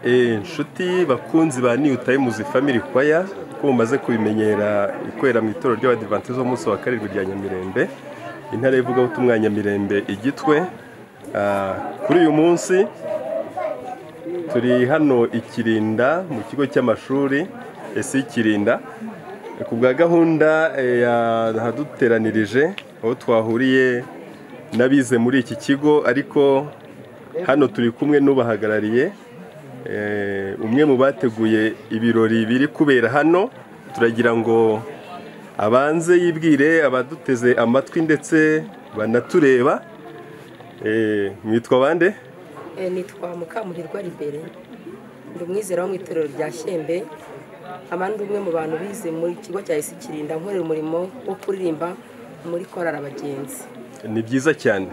inshuti bakunzi ba New Times Family Choir ko mumaze kubimenyera ikorera mu itorero ry'Abadiventisti b'umunsi wa karindwi rya Nyamirembe, intara y'ivugabutumwa Nyamirembe Igitwe. Kuri uyu munsi turi hano Ikirinda mu kigo cy'amashuri esi Kirinda ku bwa gahunda yahaduteranirije aho twahuriye n'abize muri iki kigo, ariko hano turi kumwe n'ubahagarariye umwe mu bateguye ibirori biri kubera hano. Turagira ngo abanze yibwire abaduteze amatwi ndetse banatureba. Mwitwa bande? Nitwa Mukamurirwa Libere, ndi umwizera wo mu itorero rya Shyembe, abandi umwe mu bantu bize muri kigo cya esi Kirinda, nkorera umurimo wo kuririmba muri korali Abagenzi. Ni byiza cyane,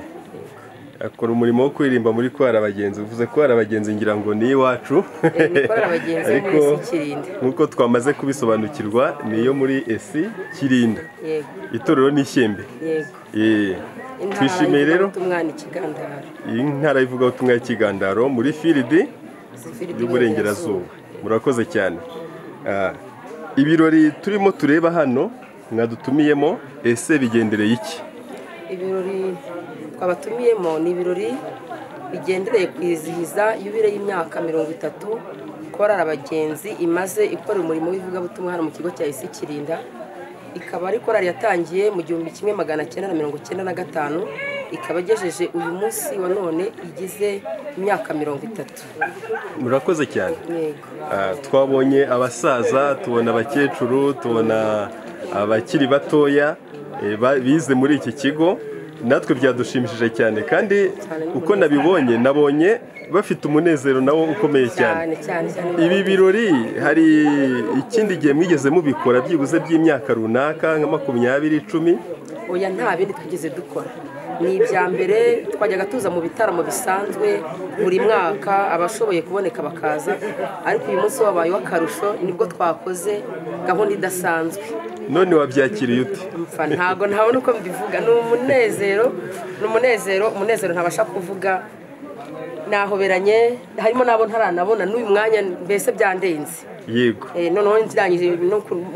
akora umurimo wo kuririmba muri korali Abagenzi. Uvuze korali Abagenzi ngira ngo ni iwacu, ni korali Abagenzi muri esi Kirinda. Nkuko twamaze kubisobanukirwa niyo muri esi Kirinda. Yego. Itorero ni Shyembe. Yego. Twishimiye rero intara y'ivugabutumwa y'Ikigandaro muri Firidi y'Uburengerazuba. Murakoze cyane. Ibirori turimo tureba hano mwadutumiyemo, ese bigendereye iki? Ibirori twabatumiyemo ni ibirori bigendereye kwizihiza yubile y'imyaka 30 korali Abagenzi imaze ikora umurimo w'ivugabutumwa hano mu kigo cya esi Kirinda. Ikaba ari korali yatangiye mu 1995, ikaba agejeje uyu munsi wa none igize imyaka 30. Murakoze cyane. Twabonye abasaza, tubona abakecuru, tubona abakiri batoya bize muri iki kigo. Natwe byadushimishije cyane, kandi uko nabonye bafite umunezero nawo ukomeye cyane. Ibi birori hari ikindi gihe mwigeze mubikora byibuze by'imyaka runaka nka 20, 10? Oya, nta bindi twigeze dukora. Ni ibya mbere twajyaga tuza mu bitaramo bisanzwe buri mwaka, abashoboye kuboneka bakaza, ariko uyu munsi wabaye w'akarusho, nibwo twakoze gahunda idasanzwe. None wabyakiriye ute? Ntago ntabona uko mbivuga. Ni umunezero ntabasha kuvuga. Nahoberanye, harimo nabo ntaranabona n'uyu mwanya, mbese byandenze. Yego. Noneho nzirangije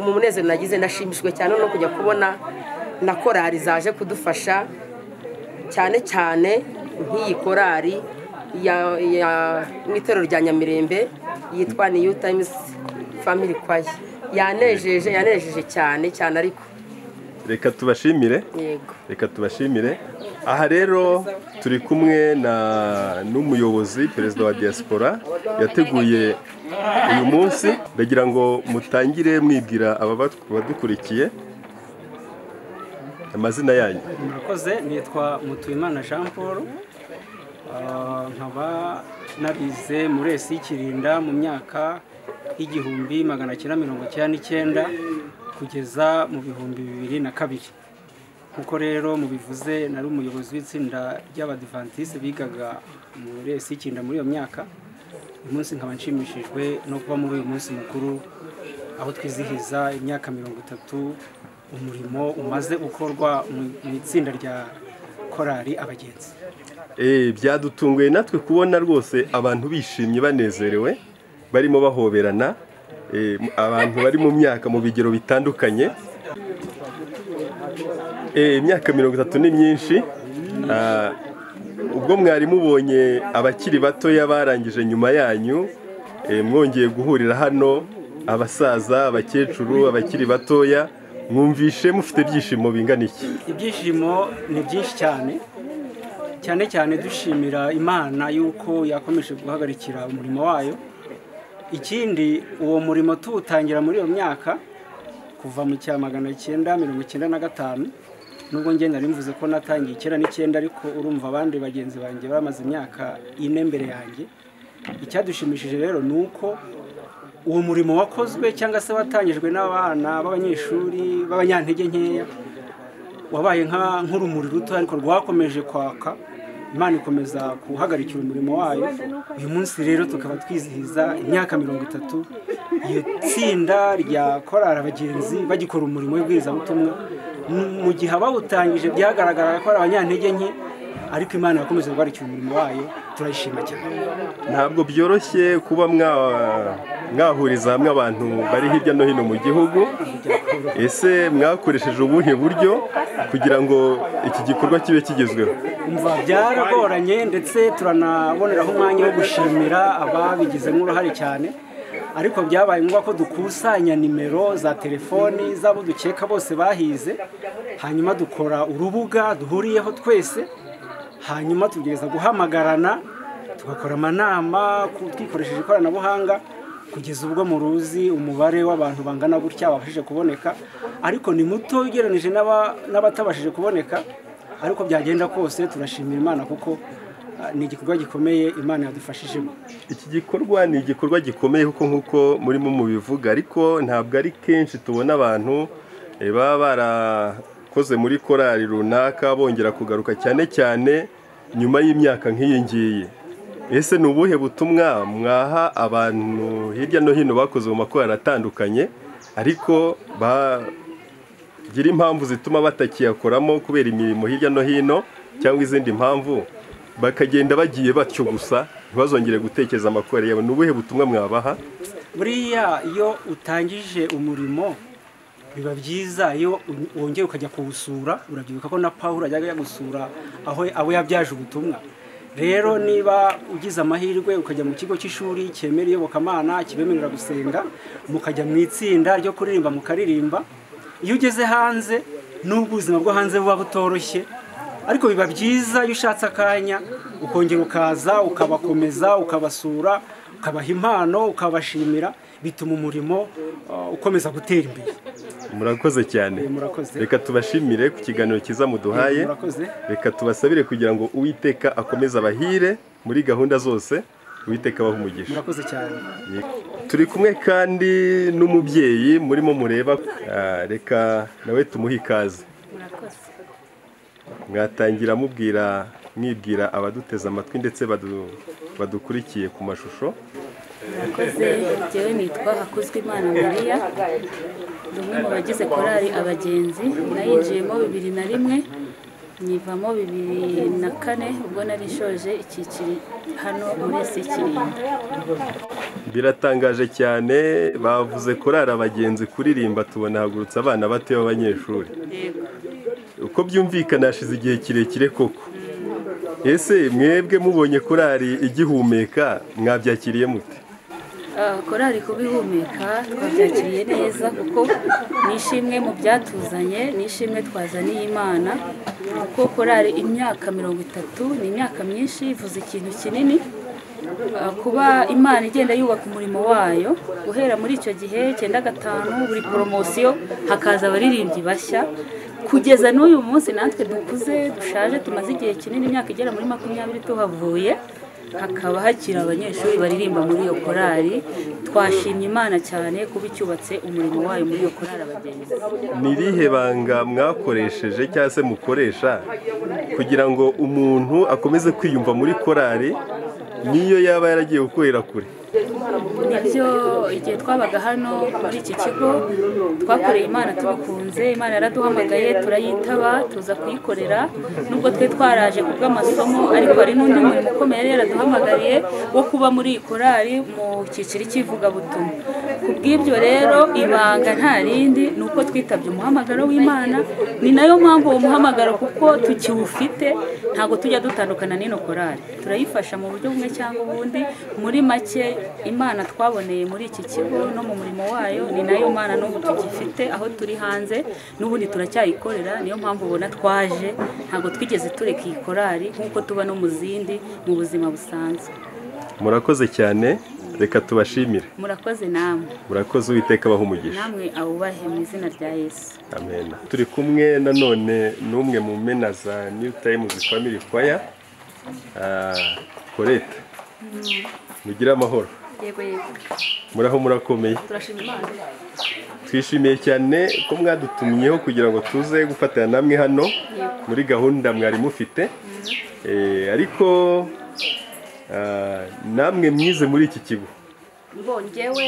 mu munezero nagize, ndashimishwe cyane no kujya kubona na korali zaje kudufasha, cyane cyane nk'iyi korali ya mu itorero rya Nyamirembe yitwa New Times Family Choir. Yanejeje cyane ariko reka tubashimire. Yego. Reka tubashimire. Aha rero turi kumwe n'umuyobozi, perezida wa diaspora yateguye uyu munsi. Ndagira ngo mutangire mwibwira abadukurikiye amazina yanyu. Murakoze. Nitwa Mutuyimana Jean Paul, nkaba nabize muri esi Kirinda mu myaka 1999 kugeza mu 2002. Nkuko rero mubivuze, nari umuyobozi w'itsinda ry'Abadiventisti bigaga muri esi Kirinda muri iyo myaka. Uyu munsi nkaba nshimishijwe no kuba muri uyu munsi mukuru aho twizihiza imyaka 30 umurimo umaze ukorwa mu itsinda rya korali Abagenzi. Byadutunguye natwe kubona rwose abantu bishimye banezerewe, barimo bahoberana, abantu bari mu myaka mu bigero bitandukanye. Imyaka 30 ni myinshi. Ubwo mwari mubonye abakiri batoya barangije nyuma yanyu, mwongeye guhurira hano, abasaza, abakecuru, abakiri batoya, mwumvishe mufite ibyishimo bingana iki? Ibyishimo ni byinshi cyane dushimira Imana yuko yakomeje guhagarikira umurimo wayo. Ikindi, uwo murimo tuwutangira muri iyo myaka kuva mu 1995, nubwo njye nari mvuze ko natangiye 1999, ariko urumva abandi bagenzi banjye bamaze imyaka 4 mbere yanjye. Icyadushimishije rero nuko uwo murimo wakozwe cyangwa se watangijwe n'abana b'abanyeshuri b'abanyantege nkeya, wabaye nk'urumuri ruto ariko rwakomeje kwaka. Imana ikomeza guhagarikira umurimo wayo. Uyu munsi rero tukaba twizihiza imyaka 30 iyo tsinda rya korali Abagenzi bagikora umurimo w'ibwirizabutumwa. Mu gihe abawutangije byagaragara ko ari abanyantege nke, ariko Imana yakomeje guharikira umurimo wayo, turayishima cyane. ntabwo byoroshye kuba mwahuriza hamwe abantu bari hirya no hino mu gihugu. Ese mwakoresheje ubuhe buryo kugira ngo iki gikorwa kibe kigezweho? Byaragoranye ndetse turanaboneraho umwanya wo gushimira ababigizemo uruhare cyane, ariko byabaye ngombwa ko dukusanya nimero za telefoni z'abo dukeka bose bahize, hanyuma dukora urubuga duhuriyeho twese, hanyuma tugeza guhamagarana tugakora amanama twikoresheje ikoranabuhanga, kugeza ubwo muruzi umubare w'abantu bangana gutya babashije kuboneka, ariko ni muto ugereranije n'abatabashije kuboneka, ariko byagenda kose turashimira Imana kuko ni igikorwa gikomeye Imana yadufashijemo. Iki gikorwa ni igikorwa gikomeye kuko nk'uko murimo mubivuga, ariko ntabwo ari kenshi tubona abantu baba barakoze muri korali runaka bongera kugaruka, cyane cyane nyuma y'imyaka nk'iyi ngiyi. Ese ni ubuhe butumwa mwaha abantu hirya no hino bakoze mu makorali atandukanye ariko bagira impamvu zituma batakiyakoramo kubera imirimo hirya no hino cyangwa izindi mpamvu, bakagenda bagiye batyo gusa ntibazongere gutekereza amakorali yabo? Ni ubuhe butumwa mwabaha? Buriya iyo utangije umurimo biba byiza iyo wongeye ukajya kuwusura. Urabyibuka ko na Pawulo ajyaga gusura aho yabyaje ubutumwa. Rero niba ugize amahirwe ukajya mu kigo cy'ishuri cyemera iyobokamana kibemerera gusenga, mukajya mu itsinda ryo kuririmba mukaririmba, iyo ugeze hanze n'ubwo ubuzima bwo hanze buba butoroshye, ariko biba byiza iyo ushatse akanya ukongera ukaza ukabakomeza, ukabasura, ukabaha impano, ukabashimira, bituma umurimo ukomeza gutera imbere. Murakoze cyane. Reka tubashimire ku kiganiro cyiza muduhaye. Reka tubasabire kugira ngo Uwiteka akomeze abahire muri gahunda zose. Uwiteka abahe umugisha. Murakoze cyane. Turi kumwe kandi n'umubyeyi murimo mureba. Reka nawe tumuhe ikaze. Murakoze. Mwatangira mwibwira abaduteze amatwi ndetse badukurikiye ku mashusho. Murakoze. Jewe nitwa Hakuzwimana Maria, umwe mu bagize korali Abagenzi. Nayinjiyemo 2001 nyivamo 2004 ubwo nari nshoje icyiciro hano muri Kirinda. Biratangaje cyane, bavuze korali Abagenzi kuririmba tubona hagurutse abana bato b'abanyeshuri. Uko byumvikana hashize igihe kirekire koko. Ese mwebwe mubonye korali igihumeka mwabyakiriye mute? Korali kubihumeka twabyakiriye neza kuko nishimwe mu byatuzanye, nishimwe twazaniye Imana, kuko korali imyaka 30 ni imyaka myinshi, ivuze ikintu kinini. Kuba Imana igenda yubaka umurimo wayo guhera muri icyo gihe 95 buri promosiyo hakaza abaririmbyi bashya, kugeza n'uyu munsi natwe dukuze dushaje tumaze igihe kinini, imyaka igera muri 20 tuhavuye, hakaba hakira abanyeshuri baririmba muri iyo korali. Twashimye Imana cyane kuba icyubatse umurimo wayo muri iyo korali Abagenzi. Ni irihe banga mwakoresheje cyangwa se mukoresha kugira ngo umuntu akomeze kwiyumva muri korali niyo yaba yaragiye gukorera kure? Nibyo, igihe twabaga hano muri iki kigo twakoreye Imana tubikunze. Imana yaraduhamagaye turayitaba tuza kuyikorera, nubwo twe twaraje kubw'amasomo, ariko hari n'undi murimo ukomeye yari yaraduhamagariye wo kuba muri iyi korali mu cyiciro cy'ivugabutumwa. Kubw'ibyo rero ibanga nta rindi ni uko twitabye umuhamagaro w'Imana. Ni nayo mpamvu uwo muhamagaro kuko tukiwufite ntabwo tujya dutandukana n'ino korali, turayifasha mu buryo bumwe cyangwa ubundi. Muri make Imana twaboneye muri iki kigo no mu murimo wayo ni nayo Mana n'ubu tugifite aho turi hanze, n'ubundi turacyayikorera. Niyo mpamvu ubona twaje, ntabwo twigeze tureka iyi korali nk'uko tuba no mu zindi mu buzima busanzwe. Murakoze cyane, reka tubashimire. Murakoze namwe. Murakoze, Uwiteka abahe umugisha. Namwe awubahe mu izina rya Yesu. Amen. Turi kumwe nanone n'umwe mu mena za New Times Family Choir, Colette. Mugira amahoro. Yego. Muraho murakomeye. Turashima Imana. Twishimiye cyane ko mwadutumyeho kugira ngo tuze gufatanya namwe hano muri gahunda mwari mufite. Ariko namwe mwize muri iki kigo. Njyewe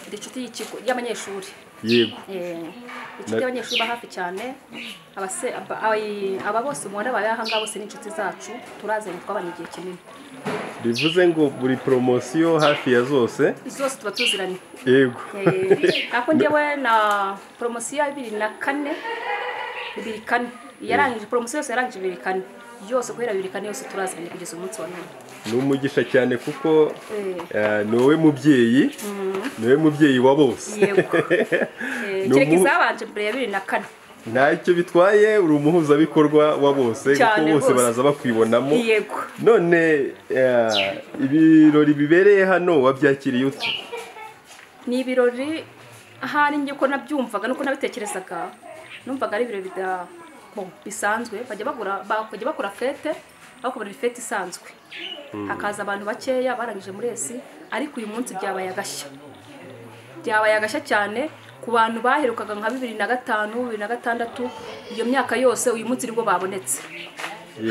ndi inshuti y'ikigo y'abanyeshuri. yego ikipe y'abanyeshuri ba hafi cyane aba bose umubona bari aha ngaha bose n'inshuti zacu turazanye twabanye igihe kinini. bivuze ngo buri poromosiyo hafi ya zose tuba tuziranye. yego ako njyewe na poromosiyo ya 2004 yarangije poromosiyo yose yarangije 2004 yose guhera 2004 yose turazanye kugeza umunsi wa none. ni umugisha cyane kuko ni wowe mubyeyi wa bose. yego kereka izabanje mbere ya 2004. ntacyo bitwaye uri umuhuzabikorwa wa bose kuko bose baraza bakwibonamo. yego none ibirori bibereye hano wabyakiriye ute? ni ibirori ahari njye ko nabyumvaga nuko nabitekerezaga numvaga ari ibirori bisanzwe bajya bakora fete bakora fete isanzwe hakaza abantu bakeya barangije muri esi ariko uyu munsi byabaye agashya cyane ku bantu baherukaga nka 2005 2006 iyo myaka yose uyu munsi nibwo babonetse.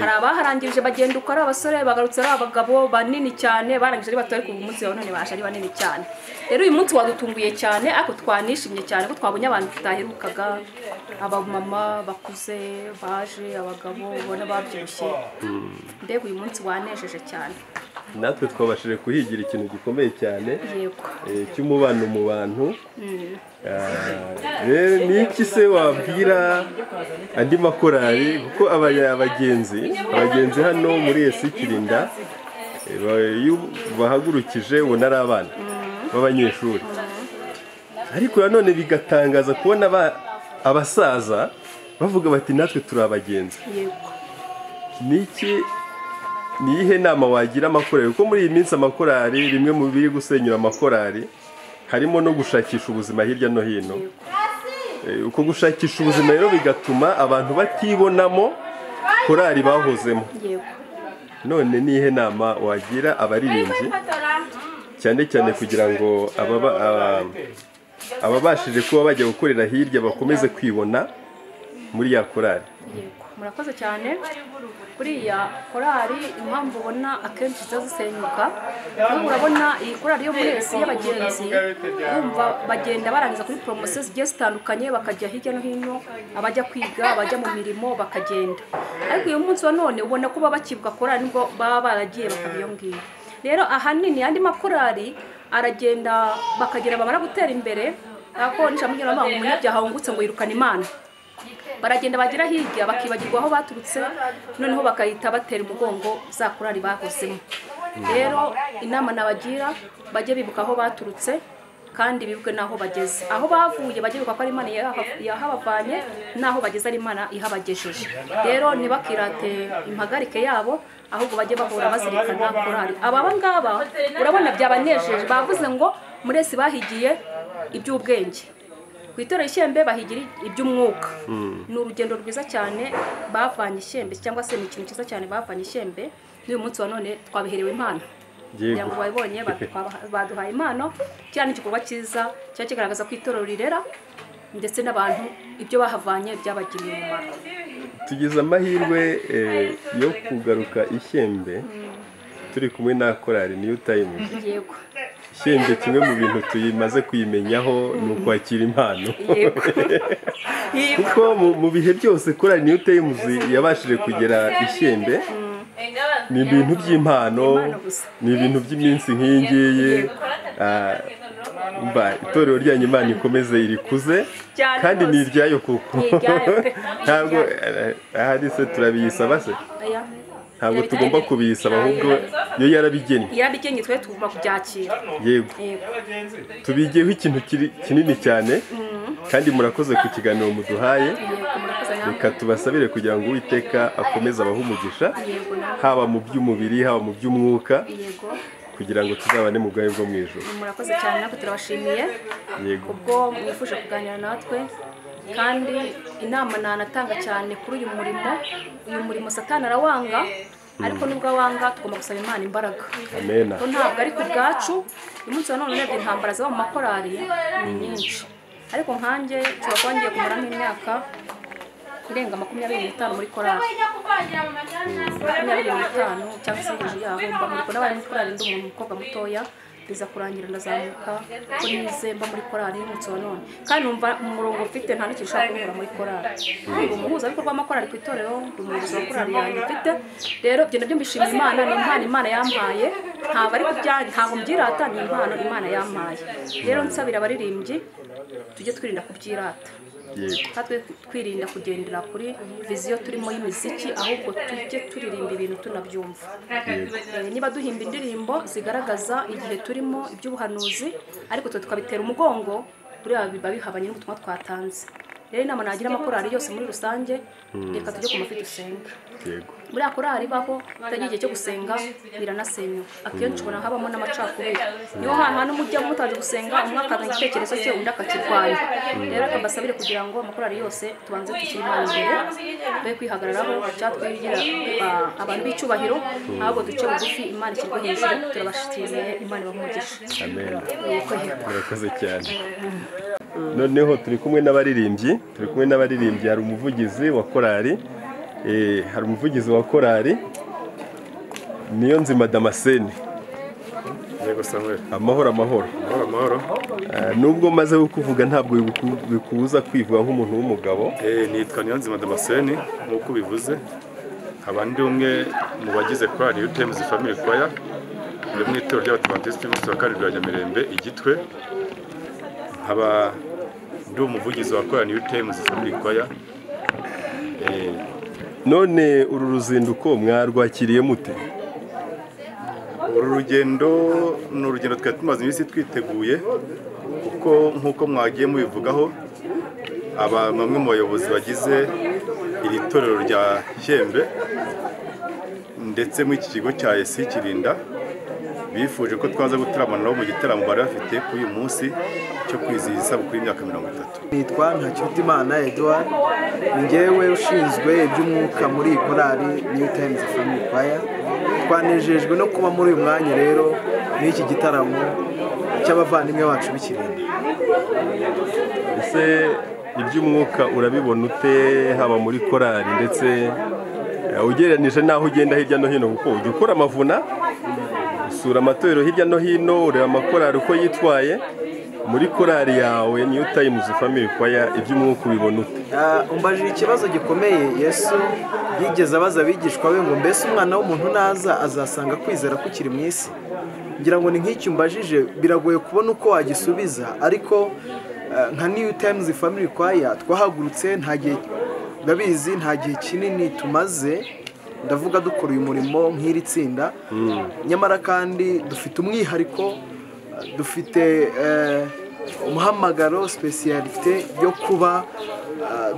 hari abaharangirije bagenda uko ari abasore bagarutse ari abagabo banini cyane barangije ari bato ariko uyu munsi none baje ari banini cyane. rero uyu munsi wadutunguye cyane ariko twanishimye cyane ko twabonye abantu tutaherukaga abamama bakuze baje abagabo ubona babyibushye. mbega uyu munsi wanejeje cyane. natwe twabashije kuhigira ikintu gikomeye cyane yego cy'umubano mu bantu. ni iki se wabwira andi makorali kuko abagenzi hano muri esi Kirinda bahagurukije ubona ari abana b'abanyeshuri ariko nanone bigatangaza kubona abasaza bavuga bati natwe turi abagenzi. ni iyihe nama wagira amakorali kuko muri iyi minsi amakorali rimwe mu biri gusenyura amakorali harimo no gushakisha ubuzima hirya no hino. uko gushakisha ubuzima rero bigatuma abantu batibonamo korali bahozemo. none ni iyihe nama wagira abaririmbyi cyane cyane kugira ngo ababashije kuba bajya gukorera hirya bakomeze kwibona muri ya korali? murakoze cyane. buriya korali impamvu ubona akenshi zisenyuka urabona iyi korali yo muri esi y'abagenzi bumva bagenda barangiza kuri poromosiyo zigiye zitandukanye bakajya hirya no hino abajya kwiga abajya mu mirimo bakagenda ariko uyu munsi wa none ubona ko baba bakibuka korali nubwo baba baragiye bakabiyongiye. rero ahanini andi makorali aragenda bakagera bamara gutera imbere ariko nishamugera ngo umunyabyaha wungutse ngo yirukana Imana baragenda bagira hirya bakibagirwa aho baturutse noneho bakahita batera umugongo za korali bahozemo. rero inama nabagira bajye bibuka aho baturutse kandi bibuke naho bageze aho bavuye bajye bibuka ko ari Imana yahabavanye naho bageze ari Imana ihabagejeje. rero ntibakirate impagarike yabo ahubwo bajye bahora bazirikana korali. ngaba urabona byabanejeje bavuze ngo muri esi bahigiye iby'ubwenge ku itorero Ishyembe bahigira iby'umwuka. ni urugendo rwiza cyane bavanye Ishyembe cyangwa se ni ikintu cyiza cyane bavanye Ishyembe n'uyu munsi wa none twabiherewe impano kugira ngo babibonye baduhaye impano. cyane igikorwa cyiza cyari kigaragaza ko itorero rirera ndetse n'abantu ibyo bahavanye byabagiriye umumaro. tugize amahirwe yo kugaruka Ishyembe turi kumwe na korali New Time. yego Ishyembe kimwe mu bintu tuyimaze kuyimenyaho ni ukwakira impano. kuko mu bihe byose korali New Time yabashije kugera Ishyembe ni ibintu by'impano ni ibintu by'iminsi nk'iyi ngiyi. itorero ryanyu Imana ikomeze irikuze kandi ni iryayo kuko ntabwo ahari se turabiyisaba se ntabwo tugomba kubiyisaba ahubwo yo yarabigennye twe tugomba kubyakira. yego tubigeho ikintu kinini cyane kandi murakoze ku kiganiro muduhaye. reka tubasabire kugira ngo Uwiteka akomeze abahe umugisha haba mu by'umubiri haba mu by'umwuka kugira ngo tuzabane mu bwami bwo mu ijuru. murakoze cyane natwe turabashimiye ubwo mwifuje kuganira natwe kandi inama nanatanga cyane kuri uyu murimo Satani arawanga ariko nubwo awanga tugomba gusaba Imana imbaraga. amen. ntabwo ari ku bwacu uyu munsi wa none urebye intambara ziba mu makorali ni nyinshi ariko nkanjye nshobora kuba ngiye kumara nk'imyaka irenga 25 muri korali 25 cyangwa se hejuru yaho mba muri korali ndi umuntu umukobwa mutoya biza kurangira ndazamuka ko nize mba muri korali y'umunsi wa none kandi numva umurongo mfite nta n'ikintu ushaka kunkura muri korali ndi umuhuzabikorwa w'amakorali ku itorero ndi umuyobozi wa korali yanjye mfite rero ibyo nabyo mbishimira Imana ni impano Imana yampaye ntabwo ari kubyanjye ntabwo mbyirata ni impano Imana yampaye rero nsabira abaririmbyi tujye twirinda kubyirata natwe twirinda kugendera kuri viziyo turimo y'imiziki ahubwo tujye turirimba ibintu tunabyumva niba duhimba indirimbo zigaragaza igihe turimo iby'ubuhanuzi ariko tukabitera umugongo buriya biba bihabanye n'ubutumwa twatanze rero inama nagira amakorali yose muri rusange reka tujye ku mafi dusenga buriya korali baho utagiye igihe cyo gusenga biranasenyuka akenshi ubona habamo n'amacakubiri niyo hantu mujya mutaje gusenga umwe akazana igitekerezo cye undi akakirwanya rero mbasabire kugira ngo amakorali yose tubanze dushyire Imana imbere twe kwihagararaho cyatwigira abantu b'icyubahiro ahubwo duce bugufi Imana ishyirwe hejuru turabashimiye Imana ibahumugisha amen murakoze cyane noneho turi kumwe n'abaririmbyi hari umuvugizi wa korali hari umuvugizi wa korali Niyonzima Damascene. Yego Samuel. Amahoro. Nubwo maze kuvuga ntabwo bikubuza kwivuga nk'umuntu w'umugabo. Nitwa Niyonzima Damascene nk'uko bivuze. Abandi umwe mu bagize korali UTM's Family Choir mu itorero ry'Abadiventiste b'umunsi wa karindwi rya Nyamirembe Igitwe. Nkaba ndi umuvugizi wa korali UTM's Family Choir. None uru ruzinduko mwarwakiriye mute? Uru rugendo ni urugendo twari tumaze iminsi twiteguye kuko nk'uko mwagiye mubivugaho bamwe mu bayobozi bagize iri torero rya Shyembe ndetse muri iki kigo cya ESI Kirinda bifuje ko twaza gutaramana nabo mu gitaramo bari bafite kuri uyu munsi cyo kwizihiza isabukuru y'imyaka 30. Nitwa Ntakirutimana Edouard, njyewe ushinzwe iby'umwuka muri korali UTM's Family Choir. Twanejejwe no kuba muri uyu mwanya rero n'iki gitaramo cy'abavandimwe bacu b'Ikirinda. Ese iby'umwuka urabibona ute haba muri korali ndetse ugereranije naho ugenda hirya no hino kuko ujya ukora amavuna usura amatorero hirya no hino ureba amakorali uko yitwaye muri korali yawe UTM's Family Choir iby'umwuka ubibona ute? Umbajije ikibazo gikomeye. Yesu yigeze abaza abigishwa be ngo mbese umwana w'umuntu naza azasanga kwizera kukiri mu isi? Ngira ngo ni nk'icyo umbajije biragoye kubona uko wagisubiza, ariko nka UTM's Family Choir twahagurutse nta gihe babizi nta gihe kinini tumaze ndavuga dukora uyu murimo nk'iri tsinda, nyamara kandi dufite umwihariko, dufite umuhamagaro specialite yo kuba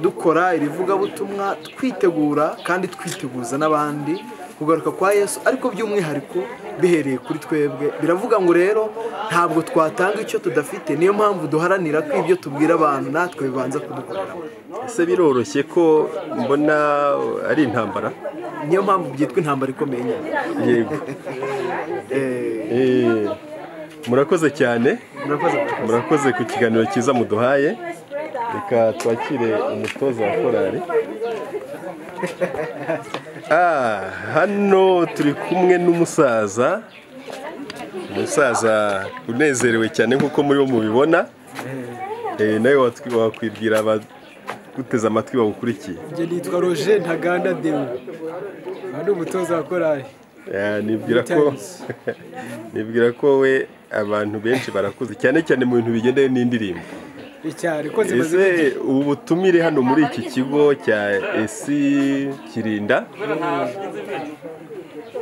dukora irivugabutumwa twitegura kandi twiteguza n'abandi kugaruka kwa Yesu, ariko by'umwihariko bihereye kuri twebwe. Biravuga ngo rero ntabwo twatanga icyo tudafite, niyo mpamvu duharanira ko ibyo tubwira abantu natwe bibanza kudukorera. Ese biroroshye ko mbona ari intambara? Niyo mpamvu byitwa intambara ikomeye. Yego. Murakoze cyane. Murakoze ku kiganiro cyiza muduhaye. Reka twakire umutoza wa korali. Hano turi kumwe n'umusaza unezerewe cyane nk'uko muri bo mubibona. Nawe wakwibwira abaguteze amatwi bagukurikiye? Njye nitwa Roger Ntaganda Deo, ndi umutoza wa korali. Nibwira ko we abantu benshi barakuze cyane cyane mu bintu bigendanye n'indirimbo. Ese ubu butumire hano muri iki kigo cya ESI Kirinda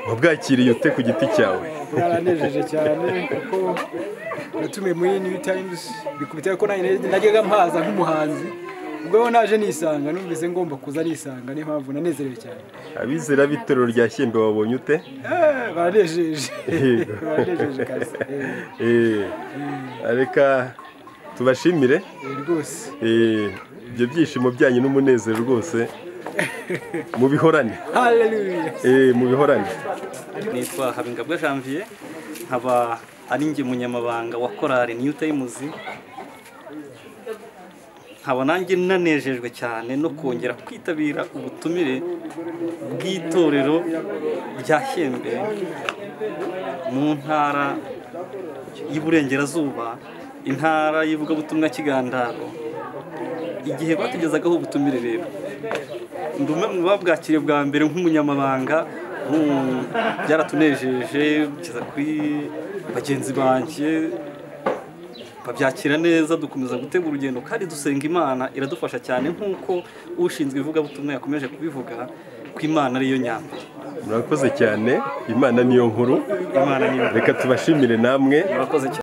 wabwakiriye ute ku giti cyawe? Bwaranejeje cyane kuko natumiye muri UTM's, bikubita ko najyaga mpaza nk'umuhanzi, ubwo naje nisanga numvise ngomba kuza nisanga, niyo mpamvu nanezerewe cyane. Abizera b'itorero rya Shyembe babonye ute? Baranejeje. Baranejeje kazi. Reka tubashimire rwose. Ibyo byishimo byanyu n'umunezero rwose mubihorane. Haleluya. Mubihorane. Nitwa Habingabwa Janvier, nkaba ari njye munyamabanga wa korali UTM's. nkaba nanjye nanejejwe cyane no kongera kwitabira ubutumire bw'itorero rya Shyembe mu ntara y'Iburengerazuba, intara y'ivugabutumwa Kigandaro, igihe batugezagaho ubutumire rero ndi umwe mu babwakiriye bwa mbere nk'umunyamabanga, byaratunejeje kugeza kuri bagenzi banjye babyakira neza, dukomeza gutegura urugendo kandi dusenga Imana iradufasha cyane nk'uko ushinzwe ivugabutumwa yakomeje kubivuga ko Imana ariyo nyambere. Murakoze cyane, Imana niyo nkuru. Reka tubashimire namwe. Murakoze.